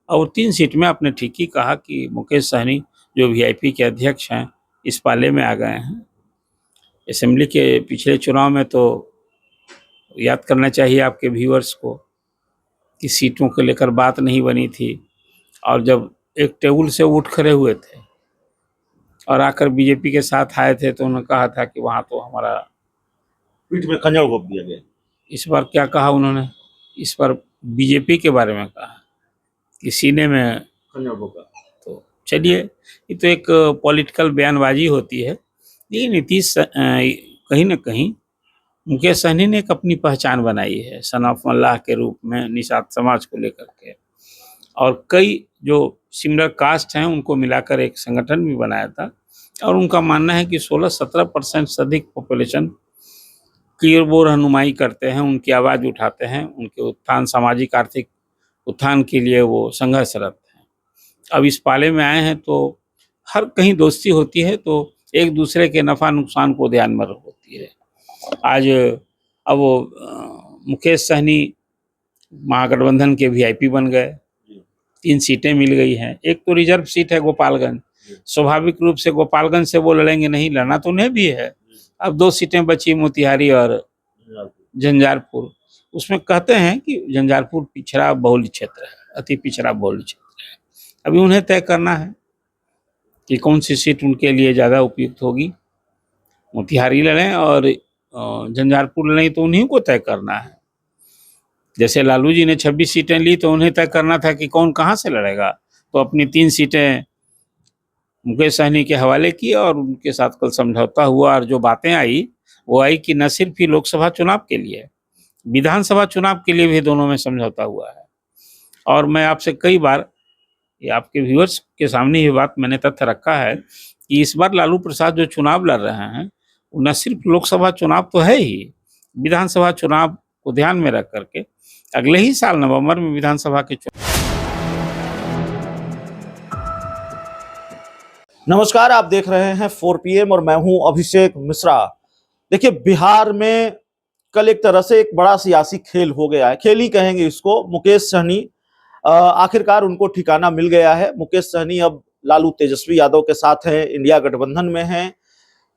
और 3 सीट में आपने ठीक ही कहा कि मुकेश सहनी जो वीआईपी के अध्यक्ष हैं इस पाले में आ गए हैं। असेंबली के पिछले चुनाव में तो याद करना चाहिए आपके व्यूअर्स को कि सीटों को लेकर बात नहीं बनी थी और जब एक टेबल से उठ खड़े हुए थे और आकर बीजेपी के साथ आए थे तो उन्होंने कहा था कि वहाँ तो हमारा पीठ में खंजर घोंप दिया गया। इस बार क्या कहा उन्होंने? इस बार बीजेपी के बारे में कहा कि सीने में खंजर घोंपा। तो चलिए, ये तो एक पॉलिटिकल बयानबाजी होती है। ये नीतीश कहीं ना कहीं मुकेश सहनी ने एक अपनी पहचान बनाई है सन ऑफ मल्लाह के रूप में निषाद समाज को लेकर के, और कई जो सिमिलर कास्ट हैं उनको मिलाकर एक संगठन भी बनाया था। और उनका मानना है कि 16-17% से अधिक पॉपुलेशन की वो रहनुमाई करते हैं, उनकी आवाज़ उठाते हैं, उनके उत्थान, सामाजिक आर्थिक उत्थान के लिए वो संघर्षरत हैं। अब इस पाले में आए हैं तो हर कहीं दोस्ती होती है तो एक दूसरे के नफ़ा नुकसान को ध्यान में होती है। आज अब वो मुकेश सहनी महागठबंधन के वीआईपी बन गए, 3 सीटें मिल गई हैं। एक तो रिजर्व सीट है गोपालगंज, स्वाभाविक रूप से गोपालगंज से वो लड़ेंगे नहीं, लड़ना तो उन्हें भी है। अब 2 सीटें बची, मोतिहारी और झंझारपुर। उसमें कहते हैं कि झंझारपुर पिछड़ा बहुल क्षेत्र है, अति पिछड़ा बहुल क्षेत्र है। अभी उन्हें तय करना है कि कौन सी सीट उनके लिए ज़्यादा उपयुक्त होगी। मोतिहारी लड़ें और झंझारपुर लड़ें तो उन्हीं को तय करना है। जैसे लालू जी ने 26 सीटें ली तो उन्हें तय करना था कि कौन कहाँ से लड़ेगा, तो अपनी 3 सीटें मुकेश सहनी के हवाले की और उनके साथ कल समझौता हुआ। और जो बातें आई वो आई कि न सिर्फ ही लोकसभा चुनाव के लिए, विधानसभा चुनाव के लिए भी दोनों में समझौता हुआ है। और मैं आपसे कई बार, ये आपके व्यूअर्स के सामने ये बात मैंने तथ्य रखा है कि इस बार लालू प्रसाद जो चुनाव लड़ रहे हैं वो न सिर्फ लोकसभा चुनाव तो है ही, विधानसभा चुनाव को ध्यान में रख करके अगले ही साल नवंबर में विधानसभा के चुनाव। नमस्कार, आप देख रहे हैं 4 PM और मैं हूं अभिषेक मिश्रा। देखिए, बिहार में कल एक तरह से एक बड़ा सियासी खेल हो गया है, खेल ही कहेंगे इसको। मुकेश सहनी आखिरकार उनको ठिकाना मिल गया है। मुकेश सहनी अब लालू तेजस्वी यादव के साथ हैं, इंडिया गठबंधन में हैं।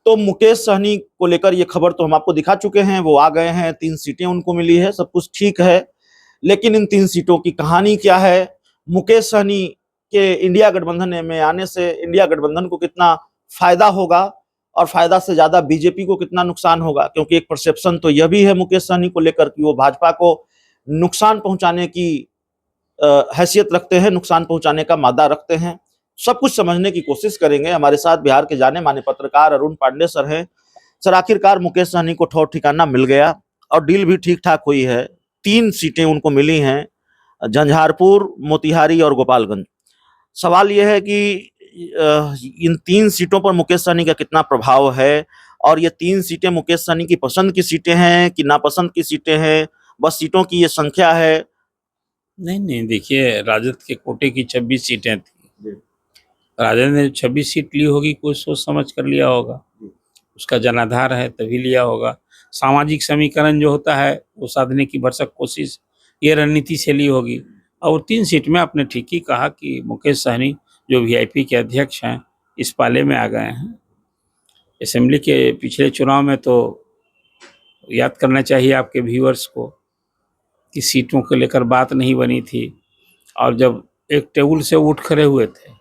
तो मुकेश सहनी को लेकर ये खबर तो हम आपको दिखा चुके हैं, वो आ गए हैं, 3 सीटें उनको मिली है, सब कुछ ठीक है। लेकिन इन 3 सीटों की कहानी क्या है, मुकेश सहनी के इंडिया गठबंधन में आने से इंडिया गठबंधन को कितना फायदा होगा और फायदा से ज्यादा बीजेपी को कितना नुकसान होगा, क्योंकि एक परसेप्शन तो यह भी है मुकेश सहनी को लेकर कि वो भाजपा को नुकसान पहुंचाने की हैसियत रखते हैं, नुकसान पहुंचाने का मादा रखते हैं। सब कुछ समझने की कोशिश करेंगे। हमारे साथ बिहार के जाने माने पत्रकार अरुण पांडे सर हैं। सर, आखिरकार मुकेश सहनी को ठौर ठिकाना मिल गया और डील भी ठीक ठाक हुई है। 3 सीटें उनको मिली हैं, झंझारपुर, मोतिहारी और गोपालगंज। सवाल यह है कि इन 3 सीटों पर मुकेश सहनी का कितना प्रभाव है और ये 3 सीटें मुकेश सहनी की पसंद की सीटें हैं कि नापसंद की सीटें हैं, बस सीटों की ये संख्या है। नहीं, देखिए, राजद के कोटे की 26 सीटें थी। राजद ने 26 सीट ली होगी, कोई सोच समझ कर लिया होगा, उसका जनाधार है तभी लिया होगा। सामाजिक समीकरण जो होता है वो साधने की भरसक कोशिश ये रणनीति से ली होगी। और 3 सीट में आपने ठीक ही कहा कि मुकेश सहनी जो वीआईपी के अध्यक्ष हैं इस पाले में आ गए हैं। असेंबली के पिछले चुनाव में तो याद करना चाहिए आपके व्यूअर्स को कि सीटों को लेकर बात नहीं बनी थी और जब एक टेबल से उठ खड़े हुए थे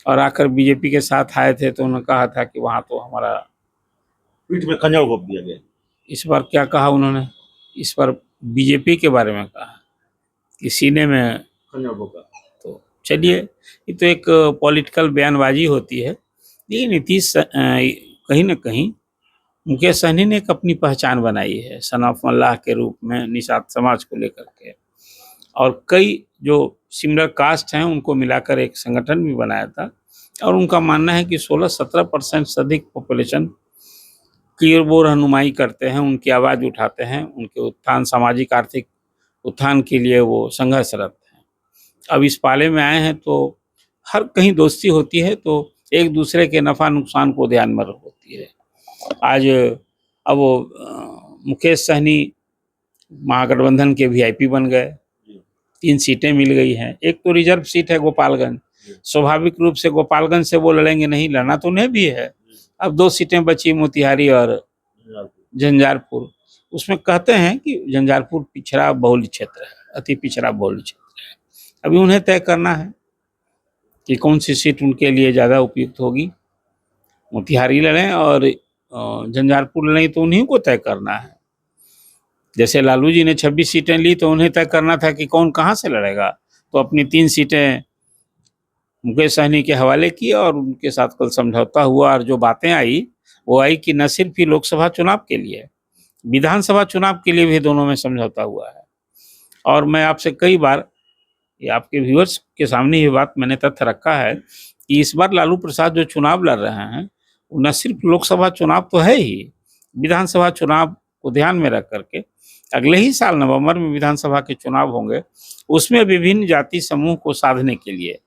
और आकर बीजेपी के साथ आए थे तो उन्होंने कहा था कि वहाँ तो हमारा पीठ में खंजर घोंप दिया गया। इस बार क्या कहा उन्होंने? इस बार बीजेपी के बारे में कहा कि सीने में खंजर घोंपा। तो चलिए, ये तो एक पॉलिटिकल बयानबाजी होती है। ये नीतीश कहीं ना कहीं मुकेश सहनी ने एक अपनी पहचान बनाई है सन ऑफ मल्लाह के रूप में निषाद समाज को लेकर के, और कई जो सिमिलर कास्ट हैं उनको मिलाकर एक संगठन भी बनाया था। और उनका मानना है कि 16-17% से अधिक पॉपुलेशन की वो रहनुमाई करते हैं, उनकी आवाज़ उठाते हैं, उनके उत्थान, सामाजिक आर्थिक उत्थान के लिए वो संघर्षरत हैं। अब इस पाले में आए हैं तो हर कहीं दोस्ती होती है तो एक दूसरे के नफ़ा नुकसान को ध्यान में होती है। आज अब वो मुकेश सहनी महागठबंधन के वीआईपी बन गए, 3 सीटें मिल गई हैं। एक तो रिजर्व सीट है गोपालगंज, स्वाभाविक रूप से गोपालगंज से वो लड़ेंगे नहीं, लड़ना तो उन्हें भी है। अब 2 सीटें बची मोतिहारी और झंझारपुर। उसमें कहते हैं कि झंझारपुर पिछड़ा बहुल क्षेत्र है, अति पिछड़ा बहुल क्षेत्र है। अभी उन्हें तय करना है कि कौन सी सीट उनके लिए ज़्यादा उपयुक्त होगी। मोतिहारी लड़ें और झंझारपुर लड़ें, तो उन्हीं को तय करना है। जैसे लालू जी ने 26 सीटें ली तो उन्हें तय करना था कि कौन कहाँ से लड़ेगा, तो अपनी 3 सीटें मुकेश सहनी के हवाले की और उनके साथ कल समझौता हुआ। और जो बातें आई वो आई कि न सिर्फ ही लोकसभा चुनाव के लिए, विधानसभा चुनाव के लिए भी दोनों में समझौता हुआ है। और मैं आपसे कई बार, ये आपके व्यूअर्स के सामने ये बात मैंने तथ्य रखा है कि इस बार लालू प्रसाद जो चुनाव लड़ रहे हैं वो न सिर्फ लोकसभा चुनाव तो है ही, विधानसभा चुनाव को ध्यान में रख करके अगले ही साल नवंबर में विधानसभा के चुनाव होंगे, उसमें विभिन्न जाति समूह को साधने के लिए।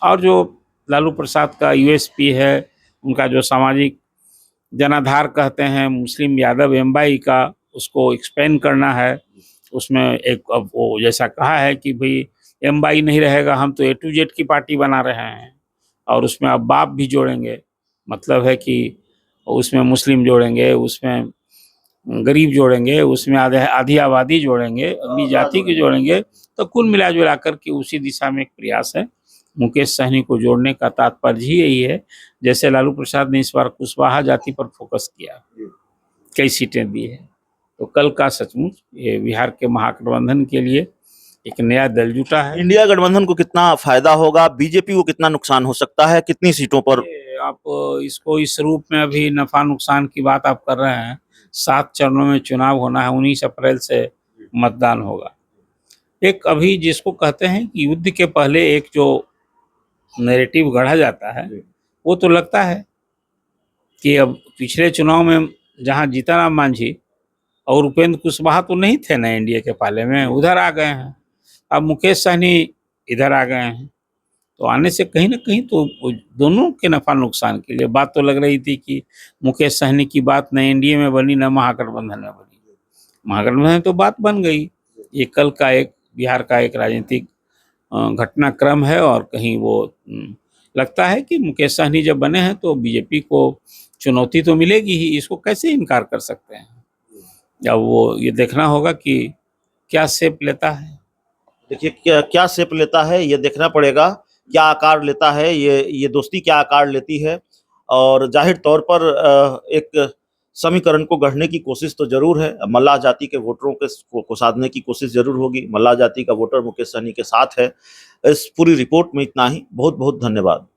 और जो लालू प्रसाद का यूएसपी है, उनका जो सामाजिक जनाधार कहते हैं मुस्लिम यादव एम्बाई का, उसको एक्सपेंड करना है। उसमें एक अब वो जैसा कहा है कि भाई एम्बाई नहीं रहेगा, हम तो A to Z की पार्टी बना रहे हैं, और उसमें अब बाप भी जोड़ेंगे। मतलब है कि उसमें मुस्लिम जोड़ेंगे, उसमें गरीब जोड़ेंगे, उसमें आधी आबादी जोड़ेंगे, अगली जाति के जोड़ेंगे। तो कुल मिला जुला कर के उसी दिशा में एक प्रयास है मुकेश सहनी को जोड़ने का। तात्पर्य ही यही है, जैसे लालू प्रसाद ने इस बार कुशवाहा जाति पर फोकस किया, कई सीटें दी है, तो कल का सचमुच ये बिहार के महागठबंधन के लिए एक नया दल जुटा है। इंडिया गठबंधन को कितना फायदा होगा, बीजेपी को कितना नुकसान हो सकता है, कितनी सीटों पर? आप इसको इस रूप में अभी नफा नुकसान की बात आप कर रहे हैं। 7 चरणों में चुनाव होना है, 19 अप्रैल से मतदान होगा। एक अभी जिसको कहते हैं कि युद्ध के पहले एक जो नैरेटिव गढ़ा जाता है, वो तो लगता है कि अब पिछले चुनाव में जहां जीतनराम मांझी और उपेंद्र कुशवाहा तो नहीं थे ना एनडीए के पाले में, उधर आ गए हैं। अब मुकेश सहनी इधर आ गए हैं, तो आने से कहीं ना कहीं तो दोनों के नफा नुकसान के लिए बात तो लग रही थी कि मुकेश सहनी की बात न एनडीए में बनी न महागठबंधन में बनी। महागठबंधन तो बात बन गई। ये कल का एक बिहार का एक राजनीतिक घटनाक्रम है, और कहीं वो लगता है कि मुकेश सहनी जब बने हैं तो बीजेपी को चुनौती तो मिलेगी ही, इसको कैसे इनकार कर सकते हैं। अब वो ये देखना होगा कि क्या शेप लेता है। देखिए क्या शेप लेता है ये देखना पड़ेगा, क्या आकार लेता है ये दोस्ती, क्या आकार लेती है। और जाहिर तौर पर एक समीकरण को गढ़ने की कोशिश तो जरूर है। मल्लाह जाति के वोटरों को साधने की कोशिश जरूर होगी। मल्लाह जाति का वोटर मुकेश सहनी के साथ है। इस पूरी रिपोर्ट में इतना ही। बहुत बहुत धन्यवाद।